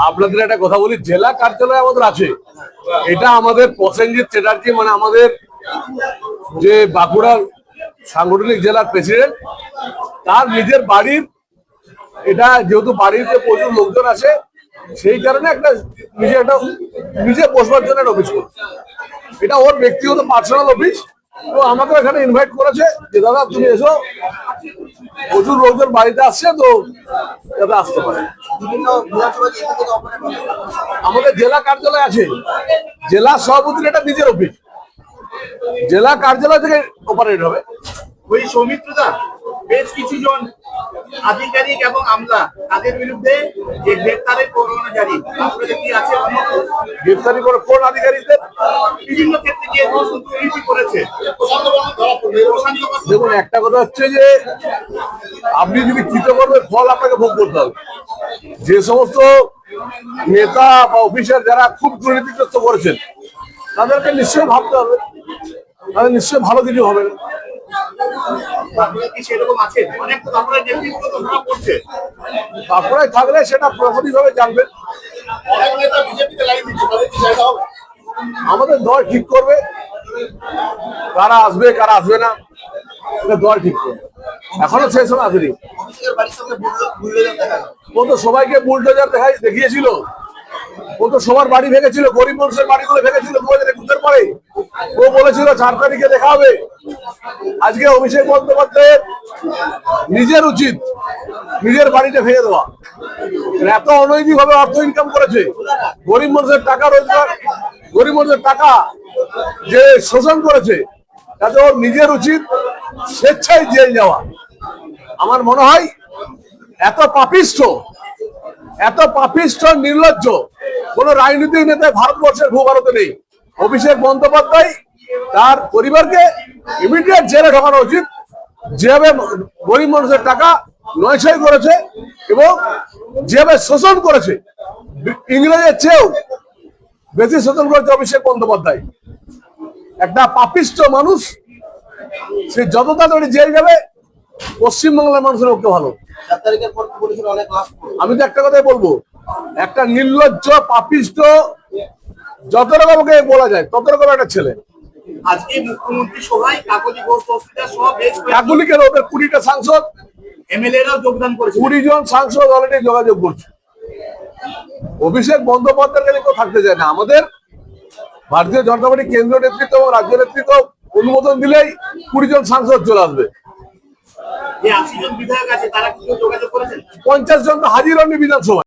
আপনাদের একটা কথা বলি, জেলা কার্যালয় আমাদের আছে, এটা আমাদের প্রসেনজিৎ চ্যাটার্জি মানে আমাদের যে বাঁকুড়ার সাংগঠনিক জেলার প্রেসিডেন্ট, তার নিজের বাড়ির, এটা যেহেতু বাড়িতে প্রচুর লোকজন আছে সেই কারণে নিজে বসবার জন্য একটা অফিস করছে। এটা ওর ব্যক্তিগত পার্সোনাল অফিস। তো আমাকে এখানে ইনভাইট করেছে যে দাদা তুমি এসো, প্রচুর লোকজন বাড়িতে আসছে, তো যাতে আসতে পারে। আমাদের জেলা কার্যালয় আছে, জেলা সভাপতির এটা নিজের অফিস, জেলা কার্যালয় থেকে অপারেট হবে। ওই সৌমিত্রদা বেশ কিছু জন আধিকারিক এবং আমলা তাদের বিরুদ্ধে যে গ্রেফতারের পরোয়ানা জারি, আপনাদের কি আছে? গ্রেফতারি করে কোন আধিকারিকদের? বিভিন্ন ক্ষেত্রে গিয়ে দুর্নীতি করেছে। দেখুন, একটা কথা হচ্ছে যে আপনি যদি কৃতকর্মের ফল আপনাকে ভোগ করতে হবে। যে সমস্ত নেতা বা অফিসার যারা খুব দুর্নীতিগ্রস্ত করেছেন তাদেরকে নিশ্চয়ই ভাবতে হবে, তাদের নিশ্চয়ই ভালো কিছু হবে না। বাঁকুড়ায় থাকলে সেটা প্রশাসনিকভাবে জানবেন। আমাদের দল ঠিক করবে কারা আসবে কারা আসবে না, এটা দল ঠিক করবে। এখনো সেই সময় আসেনি। ও তো সবাইকে বুলডোজার দেখিয়েছিল, ও তো সবার বাড়ি ভেঙেছিল, গরিব মানুষের বাড়িগুলো ভেঙেছিল 2021 পরে। ও বলেছিল 4 তারিখে দেখা হবে। আজকে অভিষেক বন্দ্যোপাধ্যায়ের নিজের উচিত নিজের বাড়িটা ভেঙে দেওয়া। এত অনৈতিক ভাবে অর্থ ইনকাম করেছে, গরিব মানুষের টাকা রোজগার, গরিব মানুষের টাকা যে শোষণ করেছে, তাতে ওর নিজের উচিত স্বেচ্ছায় জেল যাওয়া। আমার মনে হয় এত পাপিষ্ঠ নির্লজ্জ কোন রাজনৈতিক নেতা ভারতবর্ষের ভূভারতে নেই। অভিষেক বন্দ্যোপাধ্যায় তার পরিবারকে ইমিডিয়েট জেলে ঢোকানো উচিত। যেভাবে গরিব মানুষের টাকা নয়ছয় করেছে এবং যেভাবে শোষণ করেছে, ইংরেজের চেয়েও বেশি শোষণ করেছে অভিষেক বন্দ্যোপাধ্যায়। একটা পাপিষ্ঠ মানুষ, সে যত তাড়াতাড়ি জেল যাবে পশ্চিমবাংলার মানুষের পক্ষে ভালো। আমি তো একটা কথাই বলবো, একটা নির্লজ্জ পাপিষ্ঠ যত রকমকে বলা যায় তত রকম একটা ছেলে। আজকে মুখ্যমন্ত্রী সভায় কাকলি ঘোষ কাকলি কেন, ওদের 20টা সাংসদ এমএলএরাও যোগদান করেছে, 20 জন সাংসদ অলরেডি যোগাযোগ করছে। অভিষেক বন্দ্যোপাধ্যায়ের কাছে কেউ থাকতে চায় না। আমাদের ভারতীয় জনতা পার্টি কেন্দ্রীয় নেতৃত্ব এবং রাজ্য নেতৃত্ব অনুমোদন দিলেই 20 জন সাংসদ চলে আসবে। 80 জন বিধায়ক আছে, তারা কি যোগাযোগ করেছেন? 50 জন তো হাজির হননি বিধানসভায়।